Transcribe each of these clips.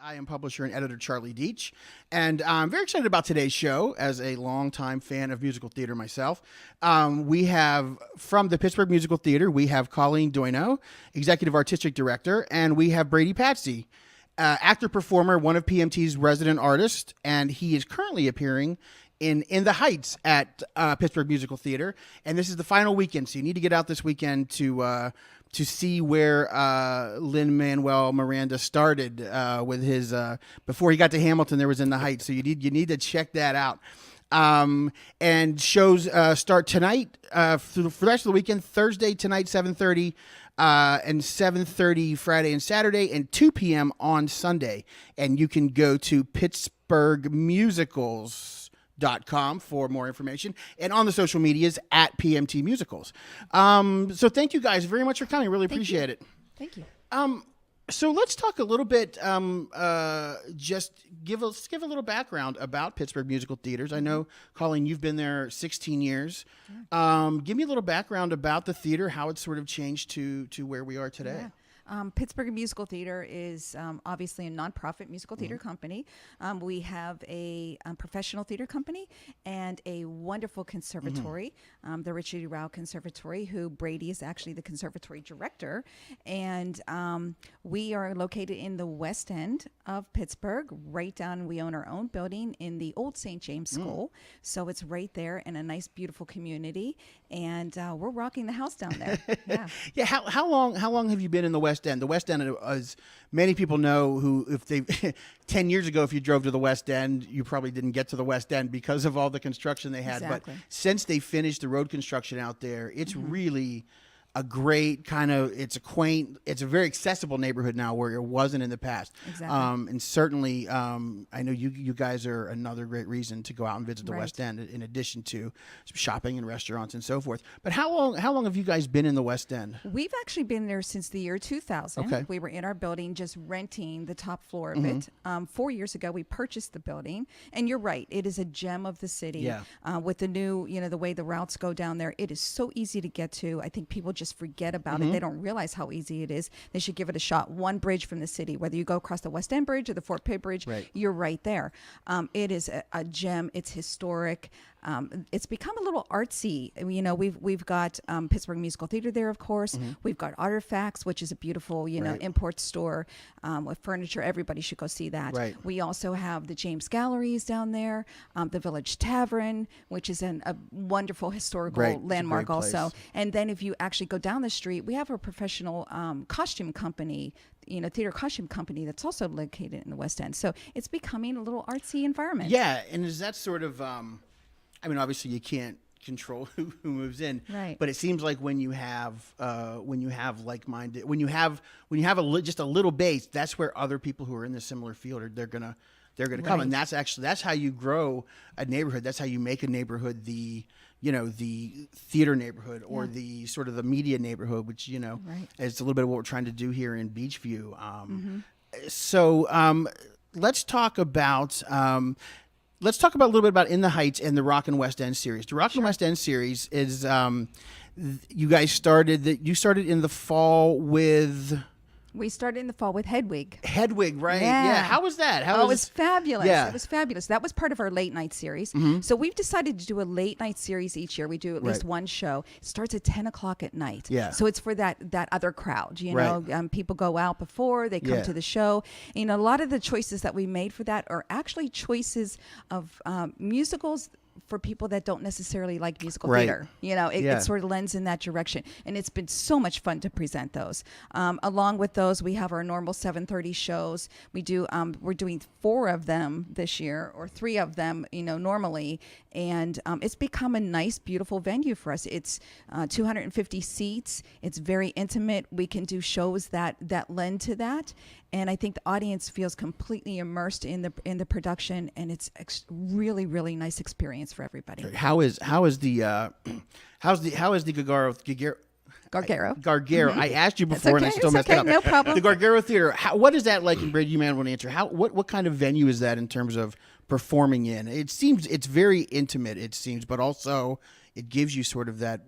I am publisher and editor Charlie Deitch, and I'm very excited about today's show as a longtime fan of musical theater myself. We have, from the Pittsburgh Musical Theater, we have Colleen Doyno, Executive Artistic Director, and we have Brady Patsy, actor-performer, one of PMT's resident artists, and he is currently appearing in the Heights at Pittsburgh Musical Theater, and this is the final weekend, so you need to get out this weekend to see where Lin-Manuel Miranda started with his before he got to Hamilton. There was in the Heights, so you need to check that out. And shows start tonight for the rest of the weekend. Thursday tonight, 7:30. And 7:30 Friday and Saturday, and 2 p.m. on Sunday. And you can go to pittsburghmusicals.com for more information, and on the social medias at PMT Musicals. So thank you guys very much for coming. Really appreciate it. Thank you. So let's talk a little bit, just give a little background about Pittsburgh Musical Theaters. I know, Colleen, you've been there 16 years. Give me a little background about the theater, how it's sort of changed to where we are today. Yeah. Pittsburgh Musical Theater is obviously a nonprofit musical theater company. We have a professional theater company and a wonderful conservatory, the Richard E. Rao Conservatory, who Brady is actually the conservatory director. And we are located in the West End of Pittsburgh, right down. We own our own building in the old St. James School. So it's right there in a nice, beautiful community. And we're rocking the house down there. Yeah. Yeah. How long have you been in the West End? The West End, as many people know, who if they 10 years ago, if you drove to the West End, you probably didn't get to the West End because of all the construction they had. Exactly. But since they finished the road construction out there, it's really a great kind of, it's a very accessible neighborhood now where it wasn't in the past. Exactly. And certainly, I know you guys are another great reason to go out and visit the Right. West End, in addition to shopping and restaurants and so forth. But how long have you guys been in the West End? We've actually been there since the year 2000. Okay. We were in our building just renting the top floor of it. 4 years ago, we purchased the building. And you're right, it is a gem of the city. Yeah. With the new, the way the routes go down there, it is so easy to get to. I think people just forget about it. They don't realize how easy it is. They should give it a shot. One bridge from the city, whether you go across the West End Bridge or the Fort Pitt Bridge, Right. you're right there. It is a gem. It's historic. It's become a little artsy. We've got Pittsburgh Musical Theater there, of course. We've got Artifacts, which is a beautiful, Right. import store with furniture. Everybody should go see that. Right. We also have the James Galleries down there, the Village Tavern, which is a wonderful historical Right. It's a landmark great also. place. And then if you actually go down the street, we have a professional costume company, theater costume company that's also located in the West End. So it's becoming a little artsy environment. Yeah, and is that sort of, obviously you can't control who moves in, Right. but it seems like when you have like-minded, when you have just a little base, that's where other people who are in the similar field they're gonna come, Right. and that's how you grow a neighborhood. That's how you make a neighborhood the theater neighborhood, or the sort of the media neighborhood, which Right. is a little bit of what we're trying to do here in Beachview. So let's talk about. Let's talk about a little bit about In the Heights and the Rockin' West End series. The Rockin' West End series is you guys started in the fall with We started in the fall with Hedwig. Hedwig, right? Yeah. How was that? It was fabulous. Yeah. It was fabulous. That was part of our late night series. So we've decided to do a late night series each year. We do at least Right. one show. It starts at 10 o'clock at night. Yeah. So it's for that other crowd, Right. people go out before, they come Yeah. to the show. A lot of the choices that we made for that are actually choices of musicals for people that don't necessarily like musical Right. theater. Yeah. It sort of lends in that direction. And it's been so much fun to present those. Along with those, we have our normal 7:30 shows. We're doing 4 of them this year, or 3 of them, normally. And it's become a nice, beautiful venue for us. It's 250 seats. It's very intimate. We can do shows that lend to that. And I think the audience feels completely immersed in the production, and it's really, really nice experience for everybody. How is the Gargaro? I asked you before, and I still messed it up. No problem. The Gargaro Theater. What is that like? And Brady, you may want to answer. What kind of venue is that in terms of performing in? It seems it's very intimate. It seems, but also it gives you sort of that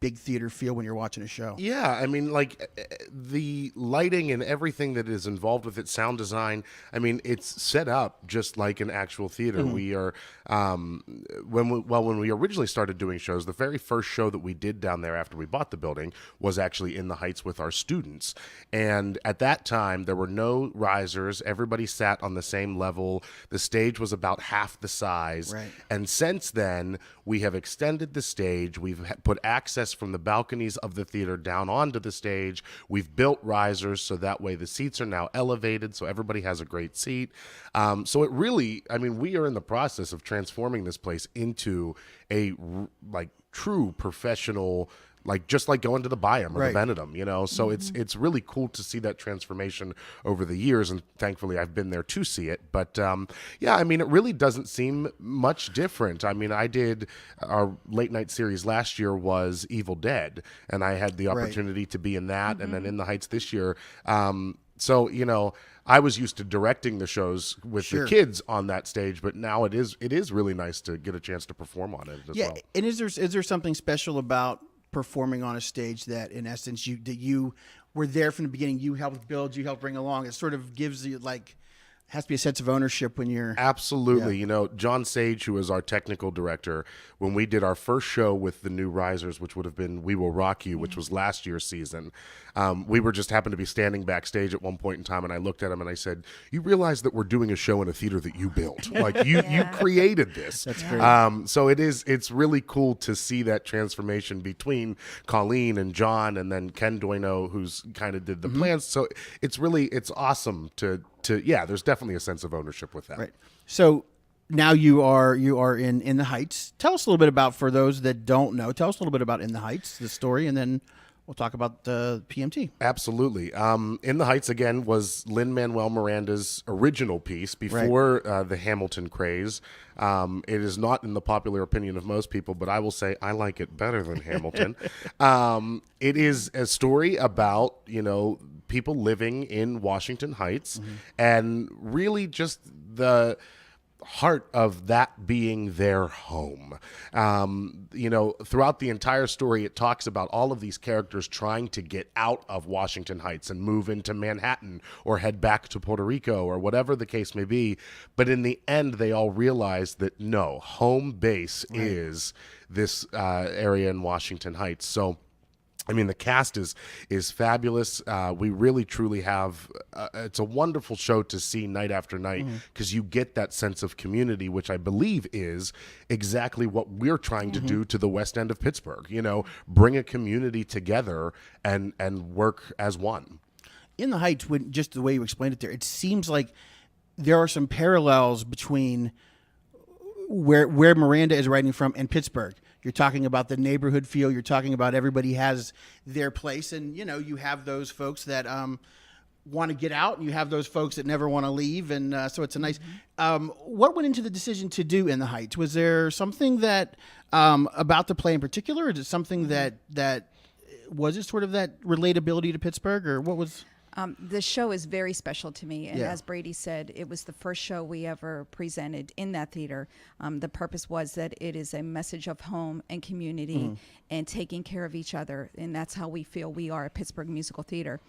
big theater feel when you're watching a show. Yeah, I mean, like the lighting and everything that is involved with it, sound design. I mean, it's set up just like an actual theater. We are when we originally started doing shows, the very first show that we did down there after we bought the building was actually in the Heights with our students. And at that time, there were no risers. Everybody sat on the same level. The stage was about half the size. Right. And since then, we have extended the stage. We've put access from the balconies of the theater down onto the stage. We've built risers so that way the seats are now elevated so everybody has a great seat. So it really, I mean, we are in the process of transforming this place into a like true professional, like just like going to the Byam or Right. the Benedum, you know. So it's really cool to see that transformation over the years, and thankfully I've been there to see it. But yeah, I mean, it really doesn't seem much different. I mean, I did our late night series last year was Evil Dead, and I had the opportunity to be in that, and then in the Heights this year. So you know, I was used to directing the shows with the kids on that stage, but now it is really nice to get a chance to perform on it as well. And is there something special about performing on a stage that, in essence, you were there from the beginning? You helped build, you helped bring along. It sort of gives you like. Has to be a sense of ownership when you're... Absolutely. You know, John Sage, who is our technical director, when we did our first show with the new risers, which would have been We Will Rock You, which was last year's season, we were just happened to be standing backstage at one point in time, and I looked at him and I said, you realize that we're doing a show in a theater that you built. Like, you created this. That's great. So it's really cool to see that transformation between Colleen and John and then Ken Doyno, who's kind of did the plans. So it's awesome to there's definitely a sense of ownership with that. Right. So now you are in the Heights. Tell us a little bit about, for those that don't know, tell us a little bit about In the Heights, the story, and then we'll talk about the PMT. Absolutely. In the Heights, again, was Lin-Manuel Miranda's original piece before the Hamilton craze. It is not in the popular opinion of most people, but I will say I like it better than Hamilton. It is a story about, you know, people living in Washington Heights and really just the heart of that being their home. You know, throughout the entire story, it talks about all of these characters trying to get out of Washington Heights and move into Manhattan or head back to Puerto Rico or whatever the case may be. But in the end, they all realize that no, home base is this area in Washington Heights. So I mean, the cast is fabulous. We really, truly have it's a wonderful show to see night after night because you get that sense of community, which I believe is exactly what we're trying to do to the West End of Pittsburgh. You know, bring a community together and work as one. In the Heights, when just the way you explained it there, it seems like there are some parallels between where Miranda is writing from and Pittsburgh. You're talking about the neighborhood feel. You're talking about everybody has their place. And, you know, you have those folks that want to get out, and you have those folks that never want to leave. And so it's a nice... what went into the decision to do In the Heights? Was there something that about the play in particular? Or is it something that was it sort of that relatability to Pittsburgh? Or what was... The show is very special to me. And as Brady said, it was the first show we ever presented in that theater. The purpose was that it is a message of home and community and taking care of each other. And that's how we feel we are at Pittsburgh Musical Theater.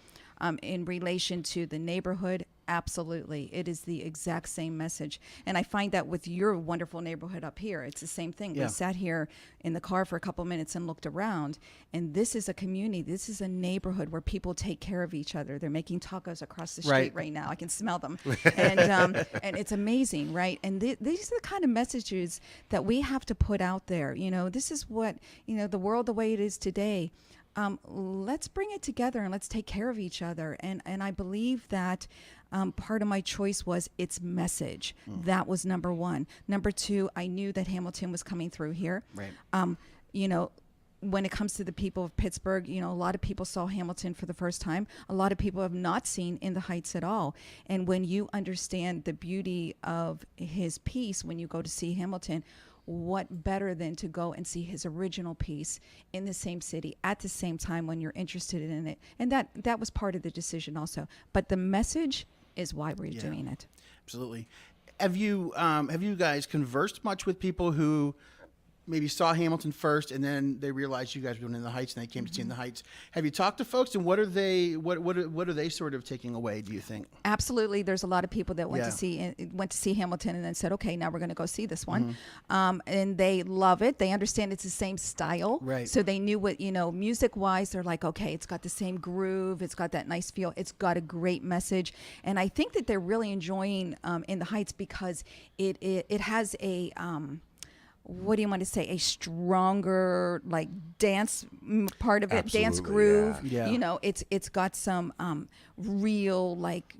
In relation to the neighborhood, absolutely. It is the exact same message. And I find that with your wonderful neighborhood up here, it's the same thing. We sat here in the car for a couple minutes and looked around, and this is a community. This is a neighborhood where people take care of each other. They're making tacos across the street right now. I can smell them. And it's amazing, right? And these are the kind of messages that we have to put out there. You know, this is what, you know, the world the way it is today. Let's bring it together and let's take care of each other. And I believe that part of my choice was its message. That was number one. Number two, I knew that Hamilton was coming through here. Right. You know, when it comes to the people of Pittsburgh, you know, a lot of people saw Hamilton for the first time. A lot of people have not seen In the Heights at all. And when you understand the beauty of his piece, when you go to see Hamilton, what better than to go and see his original piece in the same city at the same time when you're interested in it? And that was part of the decision also. But the message is why we're doing it. Absolutely. Have you guys conversed much with people who maybe saw Hamilton first, and then they realized you guys were doing In the Heights, and they came to see In the Heights. Have you talked to folks, and what are they sort of taking away? Do you think? Absolutely, there's a lot of people that went Yeah. to see Hamilton and then said, okay, now we're going to go see this one, and they love it. They understand it's the same style, Right. So they knew what music wise. They're like, okay, it's got the same groove, it's got that nice feel, it's got a great message, and I think that they're really enjoying In the Heights because it has a what do you want to say? A stronger like dance part of it, dance Absolutely, groove. yeah. It's got some real like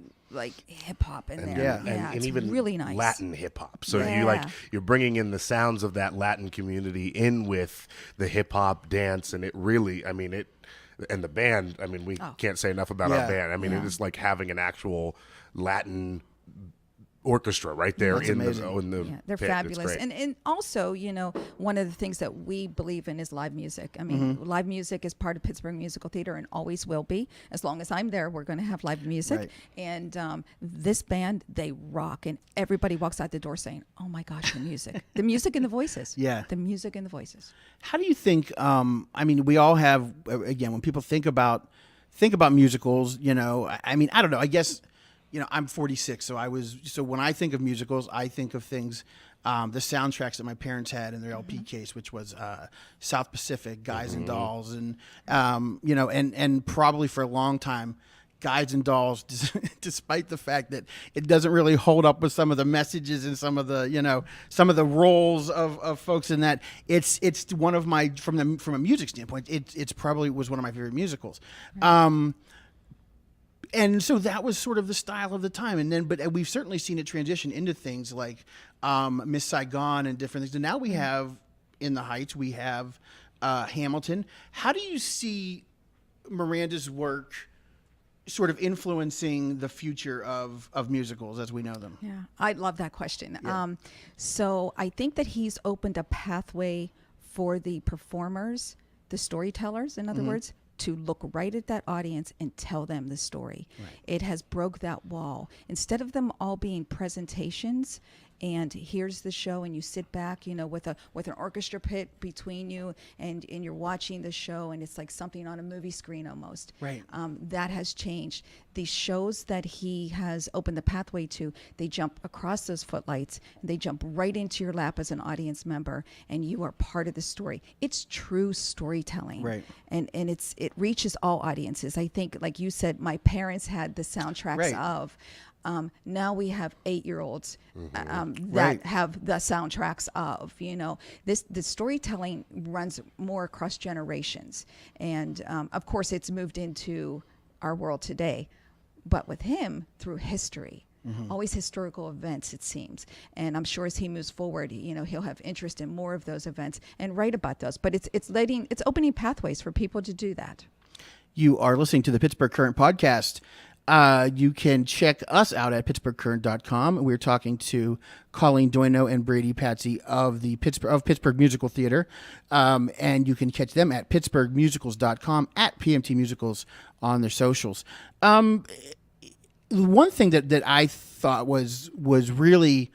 hip hop in there. yeah. And it's even really nice. Latin hip hop. So Yeah. you're bringing in the sounds of that Latin community in with the hip hop dance, and it really, I mean, and the band. I mean, we can't say enough about Yeah. our band. I mean, it is like having an actual Latin orchestra right there That's in amazing. the Yeah, they're pit. It's fabulous. great. And also, one of the things that we believe in is live music. I mean, live music is part of Pittsburgh Musical Theater and always will be. As long as I'm there, we're going to have live music. Right. And this band, they rock. And everybody walks out the door saying, oh my gosh, the music. The music and the voices. Yeah. The music and the voices. How do you think? I mean, we all have again when people think about musicals. I mean, I don't know. I guess I'm 46, so when I think of musicals, I think of things. The soundtracks that my parents had in their LP case, which was South Pacific, Guys and Dolls, and and probably for a long time, Guys and Dolls, despite the fact that it doesn't really hold up with some of the messages and some of the roles of folks in that, it's one of my from a music standpoint, it's probably was one of my favorite musicals. And so that was sort of the style of the time, but we've certainly seen it transition into things like Miss Saigon and different things. And now we have In the Heights, we have Hamilton. How do you see Miranda's work sort of influencing the future of musicals as we know them? Yeah, I love that question. Yeah. So I think that he's opened a pathway for the performers, the storytellers, in other words, to look right at that audience and tell them the story. Right. It has broke that wall. Instead of them all being presentations and here's the show and you sit back, with an orchestra pit between you and you're watching the show and it's like something on a movie screen almost. Right. That has changed. The shows that he has opened the pathway to, they jump across those footlights, they jump right into your lap as an audience member, and you are part of the story. It's true storytelling. Right. And it reaches all audiences. I think, like you said, my parents had the soundtracks Right. of. Now we have 8-year-olds that Right. have the soundtracks of. The storytelling runs more across generations, and of course it's moved into our world today. But with him, through history, always historical events, it seems. And I'm sure as he moves forward, he'll have interest in more of those events and write about those. But it's opening pathways for people to do that. You are listening to the Pittsburgh Current podcast. You can check us out at pittsburghcurrent.com. We're talking to Colleen, Doyno, and Brady, Patsy of Pittsburgh Musical Theater. And you can catch them at pittsburghmusicals.com, at PMT Musicals on their socials. One thing that I thought was really,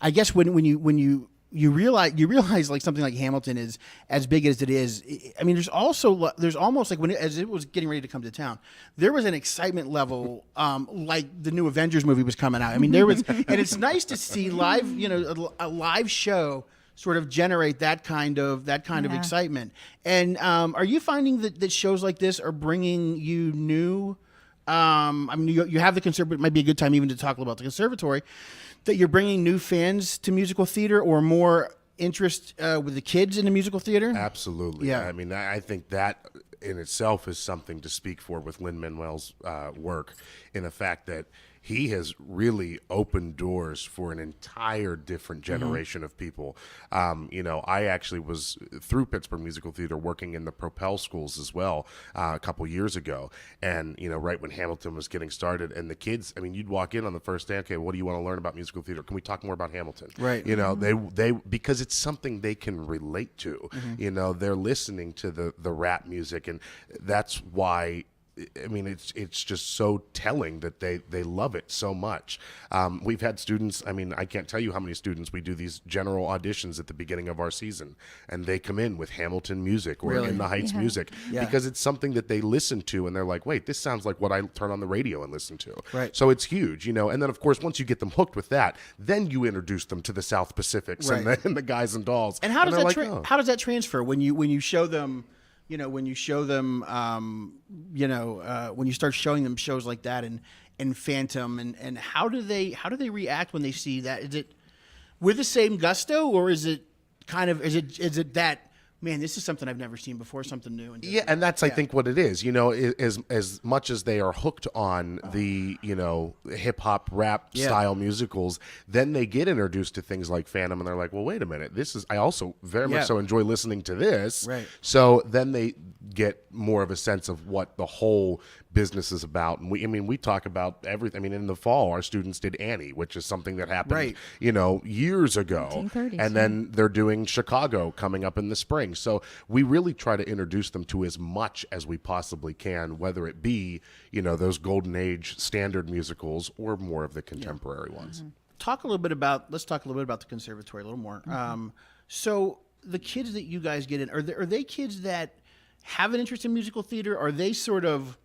I guess when you realize like something like Hamilton is as big as it is. I mean, there's almost like as it was getting ready to come to town, there was an excitement level, like the new Avengers movie was coming out. I mean, there was, and it's nice to see live, a live show sort of generate that kind of excitement. And are you finding that shows like this are bringing you new? I mean, you have the conservatory. It might be a good time even to talk about the conservatory. That you're bringing new fans to musical theater or more interest with the kids in the musical theater? Absolutely. Yeah. I mean, I think that in itself is something to speak for with Lin-Manuel's work, in the fact that he has really opened doors for an entire different generation of people. I actually was through Pittsburgh Musical Theater working in the Propel schools as well a couple years ago. And, right when Hamilton was getting started, and the kids, I mean, you'd walk in on the first day, okay, what do you want to learn about musical theater? Can we talk more about Hamilton? Right. They because it's something they can relate to. They're listening to the rap music, and that's why I mean, it's just so telling that they love it so much. We've had students, I mean, I can't tell you how many students we do these general auditions at the beginning of our season, and they come in with Hamilton music or Really? In the Heights music because it's something that they listen to and they're like, wait, this sounds like what I turn on the radio and listen to. Right. So it's huge, And then, of course, once you get them hooked with that, then you introduce them to the South Pacifics and the Guys and Dolls. And how does that like, how does that transfer when you show them? When you show them, when you start showing them shows like that and Phantom, and how do they react when they see that? Is it with the same gusto, or is it kind of is it that, man, this is something I've never seen before, something new? And and that's I think what it is. As much as they are hooked on the hip hop rap style musicals, then they get introduced to things like Phantom, and they're like, well, wait a minute, I also very much so enjoy listening to this. Right. So then they get more of a sense of what the whole business is about. And we talk about everything. I mean, in the fall, our students did Annie, which is something that happened, years ago. 1930s, and then they're doing Chicago coming up in the spring. So we really try to introduce them to as much as we possibly can, whether it be, those golden age standard musicals or more of the contemporary ones. Mm-hmm. Let's talk a little bit about the conservatory a little more. Mm-hmm. So the kids that you guys get in, are they kids that have an interest in musical theater? Are they sort of,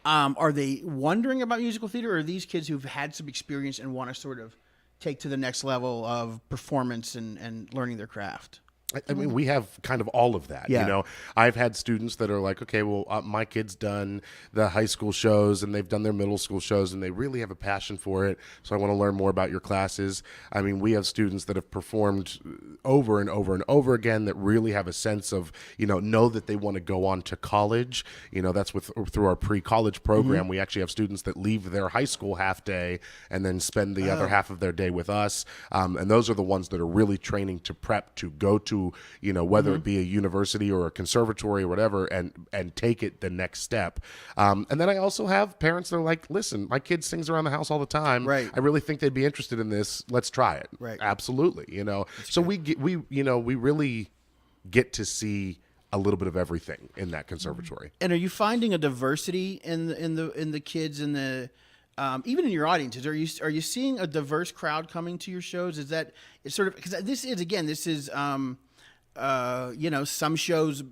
are they wondering about musical theater, or are these kids who've had some experience and want to sort of take to the next level of performance and learning their craft? I mean, we have kind of all of that. Yeah. I've had students that are like, okay, well, my kid's done the high school shows and they've done their middle school shows and they really have a passion for it. So I want to learn more about your classes. I mean, we have students that have performed over and over and over again that really have a sense of, know that they want to go on to college. That's through our pre-college program. Mm-hmm. We actually have students that leave their high school half day and then spend the other half of their day with us. And those are the ones that are really training to prep to go to, whether it be a university or a conservatory or whatever, and take it the next step. And then I also have parents that are like, listen, my kid sings around the house all the time. Right. I really think they'd be interested in this. Let's try it. Right. Absolutely. So we really get to see a little bit of everything in that conservatory. And are you finding a diversity in the kids in the even in your audiences? Are you seeing a diverse crowd coming to your shows? Is that it's sort of, because this is some shows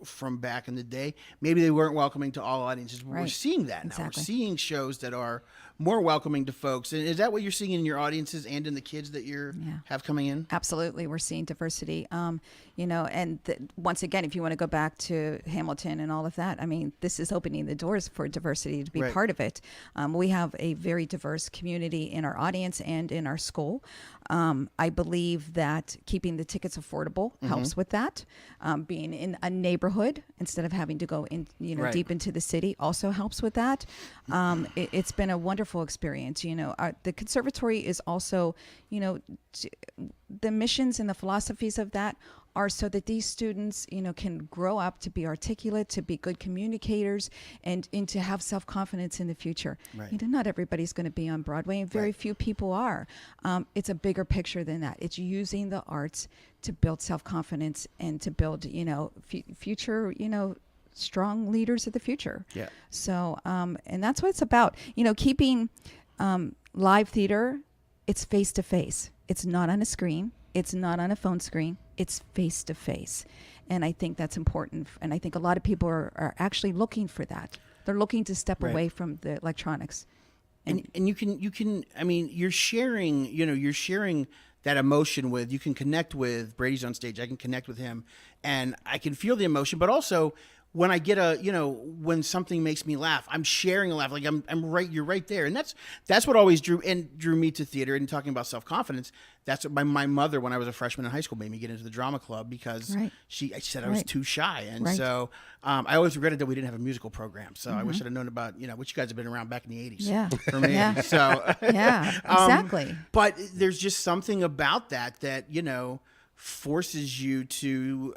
from back in the day, maybe they weren't welcoming to all audiences. We're seeing that now. Exactly. We're seeing shows that are more welcoming to folks. And is that what you're seeing in your audiences and in the kids that you have coming in? Absolutely. We're seeing diversity. Once again, if you want to go back to Hamilton and all of that, I mean, this is opening the doors for diversity to be part of it. We have a very diverse community in our audience and in our school. I believe that keeping the tickets affordable helps with that. Being in a neighborhood instead of having to go in, deep into the city also helps with that. It's been a wonderful experience. The conservatory is also, the missions and the philosophies of that are so that these students, can grow up to be articulate, to be good communicators, and to have self-confidence in the future. Right. Not everybody's going to be on Broadway, and very few people are. It's a bigger picture than that. It's using the arts to build self-confidence and to build, future, strong leaders of the future. Yeah. So, and that's what it's about. Keeping live theater, it's face-to-face. It's not on a screen. It's not on a phone screen. It's face-to-face. And I think that's important. And I think a lot of people are actually looking for that. They're looking to step away from the electronics. And you can, I mean, you're sharing that emotion with, you can connect with Brady's on stage. I can connect with him and I can feel the emotion, but also when I get when something makes me laugh, I'm sharing a laugh. Like I'm right, you're right there. And that's what always drew me to theater. And talking about self-confidence, that's what my mother, when I was a freshman in high school, made me get into the drama club because she said I was too shy. And so I always regretted that we didn't have a musical program. So I wish I'd have known about, which you guys have been around back in the 80s. Yeah. For me. So yeah, exactly. But there's just something about that, forces you to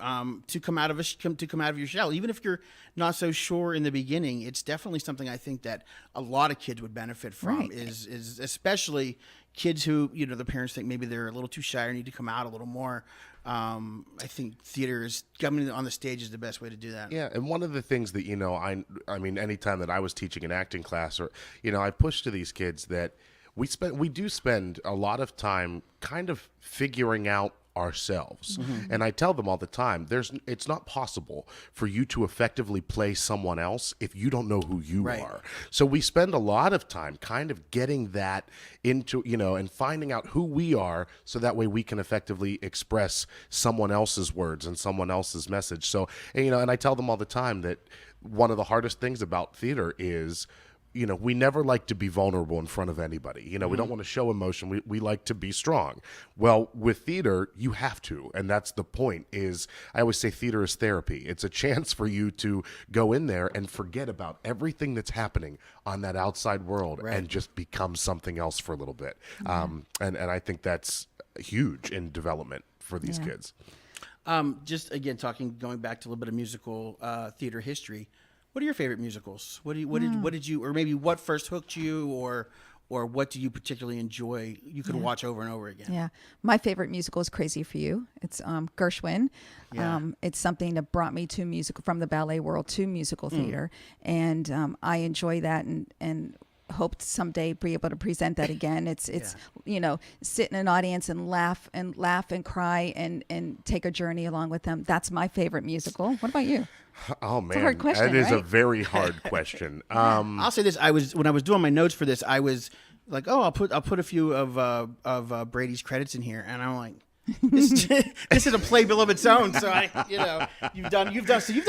come out of your shell, even if you're not so sure in the beginning. It's definitely something I think that a lot of kids would benefit from. Right. Is especially kids who, you know, the parents think maybe they're a little too shy or need to come out a little more. I think theater is coming on the stage is the best way to do that. Yeah, and one of the things that, you know, I mean, anytime that I was teaching an acting class, or, you know, I push to these kids that we do spend a lot of time kind of figuring out ourselves. And I tell them all the time, it's not possible for you to effectively play someone else if you don't know who you are. So we spend a lot of time kind of getting that into, you know, and finding out who we are, so that way we can effectively express someone else's words and someone else's message. So, and, you know, and I tell them all the time that one of the hardest things about theater is, you know, we never like to be vulnerable in front of anybody. You know, we don't want to show emotion. We like to be strong. Well, with theater, you have to. And that's the point. Is I always say theater is therapy. It's a chance for you to go in there and forget about everything that's happening on that outside world and just become something else for a little bit. And I think that's huge in development for these kids. Just again, going back to a little bit of musical theater history. What are your favorite musicals? What did you, or maybe what first hooked you, or what do you particularly enjoy? You could watch over and over again. Yeah, my favorite musical is Crazy for You. It's Gershwin. Yeah. It's something that brought me to musical, from the ballet world to musical theater, and I enjoy that and hope to someday be able to present that again. It's you know, sit in an audience and laugh and cry and take a journey along with them. That's my favorite musical. What about you? Oh man, it's a hard question, that is a right? very hard question. I'll say this: when I was doing my notes for this, I was like, "Oh, I'll put a few of Brady's credits in here," and I'm like, "This is a playbill of its own." So you've done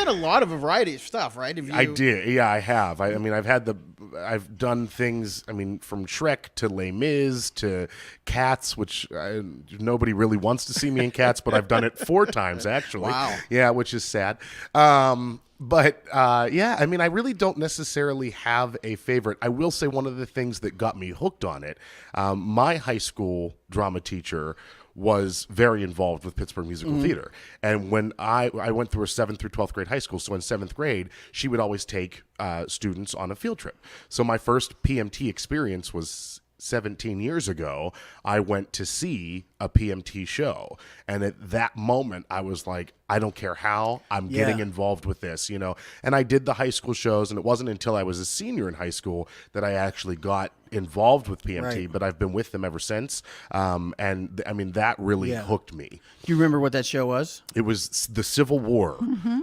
a lot of a variety of stuff, right? I did, yeah, I have. I mean, I've done things. I mean, from Shrek to Les Mis to Cats, which nobody really wants to see me in Cats, but I've done it 4 times actually. Wow. Yeah, which is sad. But yeah, I mean, I really don't necessarily have a favorite. I will say one of the things that got me hooked on it, my high school drama teacher was very involved with Pittsburgh Musical Theater. And when I went through a 7th through 12th grade high school, so in 7th grade, she would always take students on a field trip. So my first PMT experience was 17 years ago. I went to see a PMT show. And at that moment, I was like, I don't care how, I'm getting involved with this, you know. And I did the high school shows, and it wasn't until I was a senior in high school that I actually got involved with PMT, but I've been with them ever since. And I mean, that really hooked me. Do you remember what that show was? It was the Civil War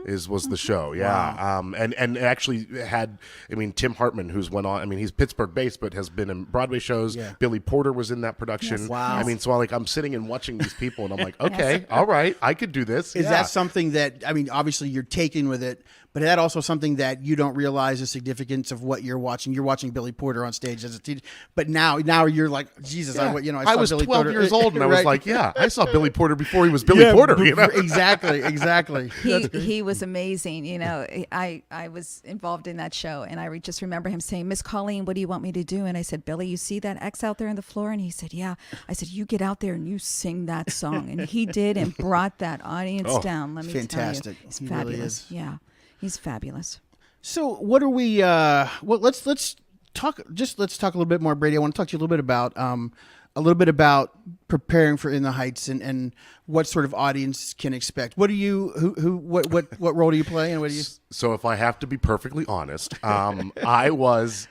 was the show. Yeah. Wow. And it actually had, I mean, Tim Hartman, who's went on, I mean, he's Pittsburgh based, but has been in Broadway shows. Yeah. Billy Porter was in that production. Yes. Wow. I mean, so I'm sitting and watching these people and I'm like, okay, all right, I could do this. Is that something that, I mean, obviously you're taken with it, but is that also something that you don't realize the significance of what you're watching? You're watching Billy Porter on stage as a teacher, but now you're like, Jesus, I saw was Billy 12 Porter. years old and I was like, yeah, I saw Billy Porter before he was Billy Porter. You know? Exactly. He was amazing. You know, I was involved in that show, and I just remember him saying, Miss Colleen, what do you want me to do? And I said, Billy, you see that X out there on the floor? And he said, yeah. I said, you get out there and you sing that song. And he did, and brought that audience down. Let me fantastic. tell you. He's He fabulous. really is. Yeah, he's fabulous. So what are we, let's talk a little bit more, Brady. I want to talk to you a little bit about preparing for In the Heights and what sort of audience can expect. What do you, what role do you play, and what do you? So if I have to be perfectly honest, I was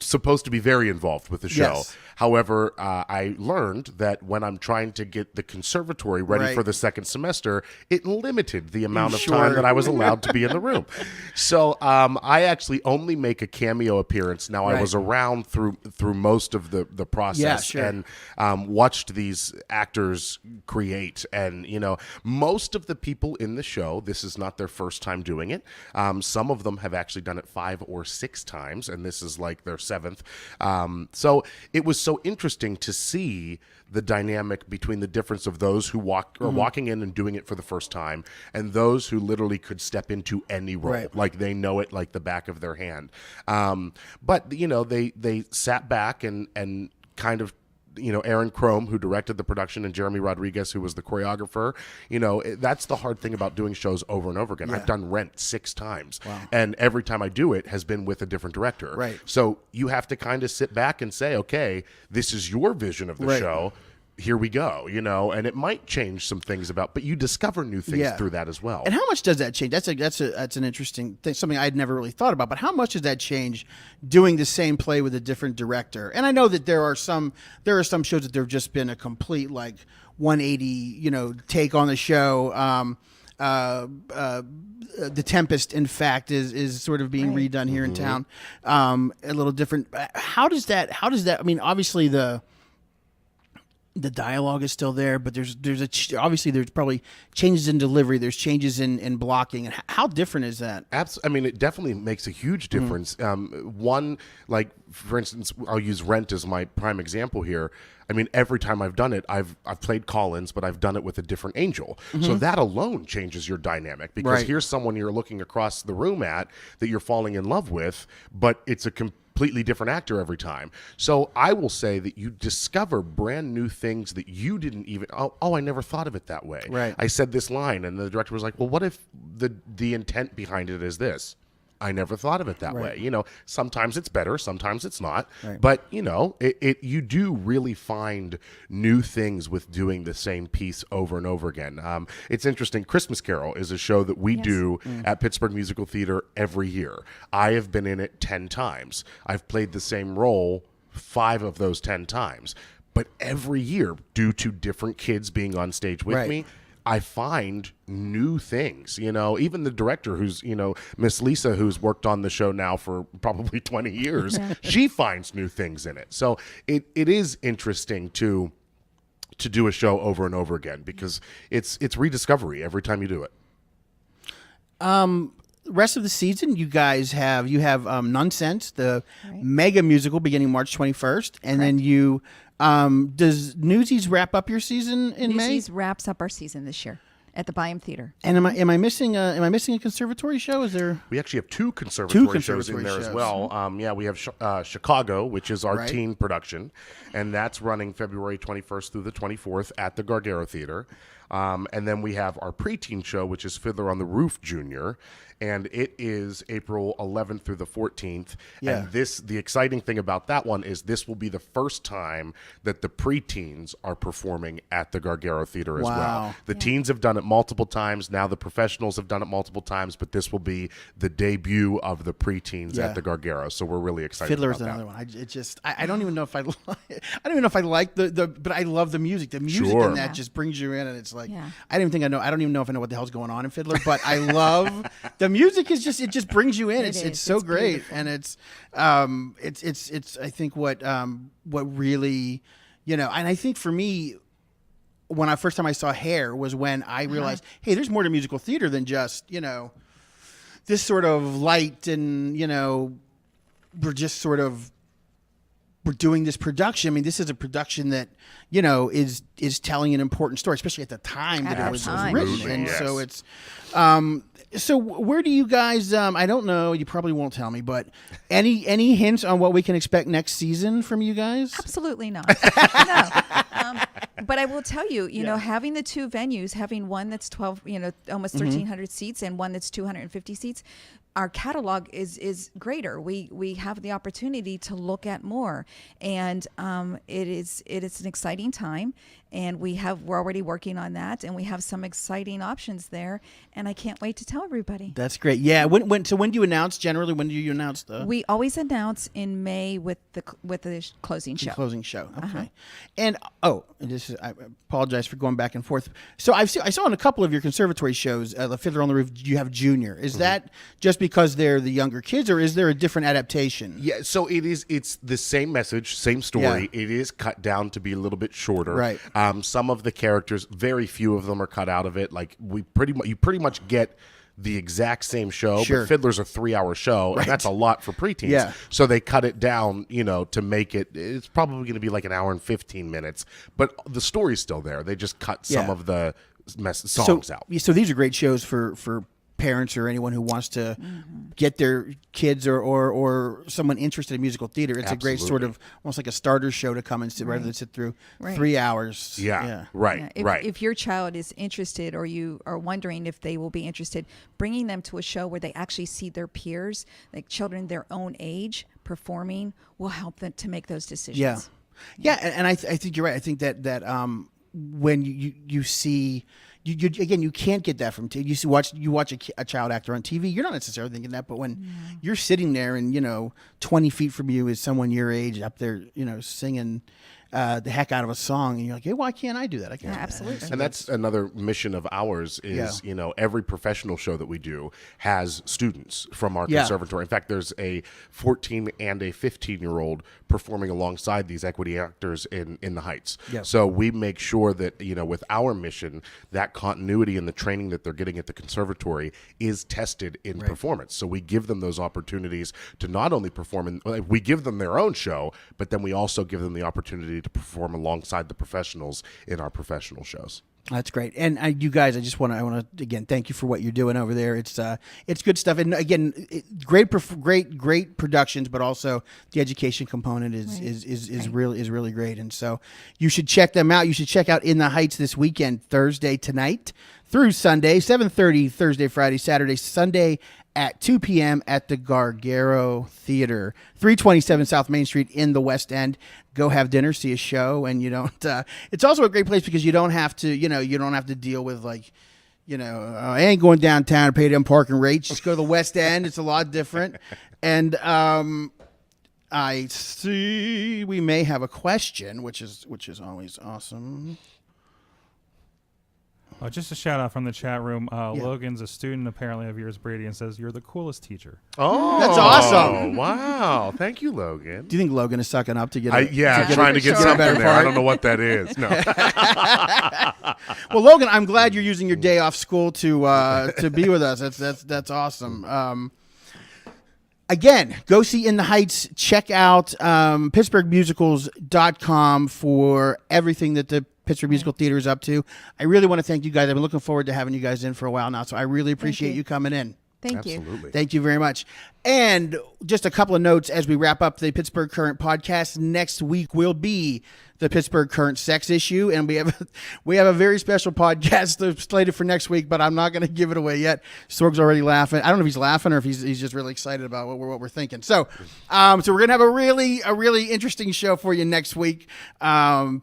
supposed to be very involved with the show. Yes. However, I learned that when I'm trying to get the conservatory ready for the second semester, it limited the amount of time that I was allowed to be in the room. So I actually only make a cameo appearance. Now, I was around through most of the process and watched these actors create. And, you know, most of the people in the show, this is not their first time doing it. Some of them have actually done it 5 or 6 times, and this is like their 7th. So it was so interesting to see the dynamic between the difference of those who are walking in and doing it for the first time, and those who literally could step into any role, like they know it like the back of their hand. But you know, they sat back and kind of Aaron Crome, who directed the production, and Jeremy Rodriguez, who was the choreographer. That's the hard thing about doing shows over and over again. Yeah. I've done Rent 6 times, and every time I do it has been with a different director. Right. So you have to kind of sit back and say, okay, this is your vision of the show. Here we go, and it might change some things but you discover new things through that as well. And how much does that change? That's an interesting thing, something I'd never really thought about. But how much does that change doing the same play with a different director? And I know that there are some shows that there have just been a complete 180, take on the show. The Tempest, in fact, is sort of being redone here in town. A little different. How does that? I mean, obviously the dialogue is still there, but obviously there's probably changes in delivery. There's changes in blocking. And how different is that? I mean, it definitely makes a huge difference. One, for instance, I'll use Rent as my prime example here. I mean, every time I've done it, I've played Collins, but I've done it with a different angel. So that alone changes your dynamic, because here's someone you're looking across the room at that you're falling in love with, but it's a completely different actor every time. So I will say that you discover brand new things that you didn't even, I never thought of it that way. Right. I said this line, and the director was like, well, what if the intent behind it is this? I never thought of it that way. Sometimes it's better, sometimes it's not. Right. But, you do really find new things with doing the same piece over and over again. It's interesting. Christmas Carol is a show that we do at Pittsburgh Musical Theater every year. I have been in it 10 times. I've played the same role 5 of those 10 times. But every year, due to different kids being on stage with me, I find new things, even the director who's, Miss Lisa, who's worked on the show now for probably 20 years, she finds new things in it. So it is interesting to do a show over and over again, because it's rediscovery every time you do it. Rest of the season, you have Nonsense, the mega musical beginning March 21st, and then you does Newsies wrap up your season in May? Newsies wraps up our season this year at the Byam Theater. And am I missing a conservatory show? Is there? We actually have two conservatory shows in there as well. We have Chicago, which is our teen production, and that's running February 21st through the 24th at the Gargaro Theater. And then we have our preteen show, which is Fiddler on the Roof Jr., and it is April 11th through the 14th. Yeah. And the exciting thing about that one is this will be the first time that the preteens are performing at the Gargaro Theater as well. The teens have done it multiple times. Now the professionals have done it multiple times, but this will be the debut of the preteens at the Gargaro. So we're really excited Fiddler's about another that. one. I don't even know if I like but I love the music. The music in that just brings you in, and it's like I don't even know if I know what the hell's going on in Fiddler, but I love the music. It just brings you in. It's so great, beautiful. And it's I think what really, and I think for me, when first time I saw Hair was when I realized, hey, there's more to musical theater than just this sort of light, and we're doing this production. I mean, this is a production that is telling an important story, especially at the time that it was written. And so it's so where do you guys I don't know, you probably won't tell me, but any hints on what we can expect next season from you guys? Absolutely not. No. But I will tell you, having the two venues, having one that's 12, almost 1,300 seats, and one that's 250 seats, our catalog is greater. We have the opportunity to look at more, and it is an exciting time, and we're already working on that, and we have some exciting options there, and I can't wait to tell everybody. That's great. Yeah. When do you announce generally? When do you announce We always announce in May with the closing show. Closing show. Okay. And I apologize for going back and forth. So I saw in a couple of your conservatory shows, the Fiddler on the Roof, you have Junior. Is that just because they're the younger kids, or is there a different adaptation? Yeah, so it's the same message, same story. Yeah. It is cut down to be a little bit shorter. Right. Some of the characters, very few of them are cut out of it. Like you pretty much get the exact same show, but Fiddler's a 3-hour show, and that's a lot for preteens. Yeah. So they cut it down, to make it's probably going to be like an hour and 15 minutes, but the story's still there. They just cut some of the songs out. So these are great shows for parents or anyone who wants to get their kids or someone interested in musical theater. It's a great sort of almost like a starter show to come and sit rather than sit through 3 hours. If your child is interested, or you are wondering if they will be interested, bringing them to a show where they actually see their peers, like children their own age, performing, will help them to make those decisions. And I think you're right. I think that when you see. You can't get that from TV. You watch a child actor on TV. You're not necessarily thinking that, but when you're sitting there and 20 feet from you is someone your age up there, singing the heck out of a song, and you're like, hey, why can't I do that? I can't. Yeah, absolutely. And that's another mission of ours is, every professional show that we do has students from our conservatory. In fact, there's a 14 and a 15-year-old performing alongside these equity actors in the Heights. Yep. So we make sure that, with our mission, that continuity and the training that they're getting at the conservatory is tested in performance. So we give them those opportunities to not only perform, we give them their own show, but then we also give them the opportunity to perform alongside the professionals in our professional shows. That's great. And you guys, I want to again thank you for what you're doing over there. It's good stuff. And again, great productions, but also the education component is really great. And so you should check them out. You should check out In the Heights this weekend, Thursday tonight through Sunday, 7:30 Thursday, Friday, Saturday, Sunday at 2 p.m. at the Gargaro Theater, 327 South Main Street in the West End. Go have dinner, see a show, and you don't. It's also a great place because you don't have to, you don't have to deal with I ain't going downtown to pay them parking rates. Just go to the West End. It's a lot different. And I see we may have a question, which is always awesome. Just a shout out from the chat room. Logan's a student apparently of yours, Brady, and says you're the coolest teacher. Oh, that's awesome! Wow, thank you, Logan. Do you think Logan is sucking up to get? Trying to get something there. I don't know what that is. No. Well, Logan, I'm glad you're using your day off school to be with us. That's awesome. Again, go see In the Heights. Check out PittsburghMusicals.com for everything that the Pittsburgh Musical Theater is up to. I really want to thank you guys. I've been looking forward to having you guys in for a while now, so I really appreciate you coming in. Thank you. Absolutely. Thank you very much. And just a couple of notes as we wrap up the Pittsburgh Current podcast. Next week will be the Pittsburgh Current sex issue, and we have a very special podcast slated for next week, but I'm not going to give it away yet. Sorg's already laughing. I don't know if he's laughing or if he's just really excited about what we're thinking. So we're going to have a really interesting show for you next week.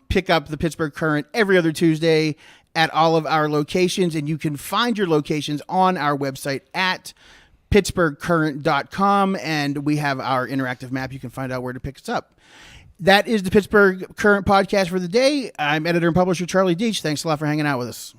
Pick up the Pittsburgh Current every other Tuesday at all of our locations, and you can find your locations on our website at pittsburghcurrent.com, and we have our interactive map. You can find out where to pick us up. That is the Pittsburgh Current podcast for the day. I'm editor and publisher Charlie Deitch. Thanks a lot for hanging out with us.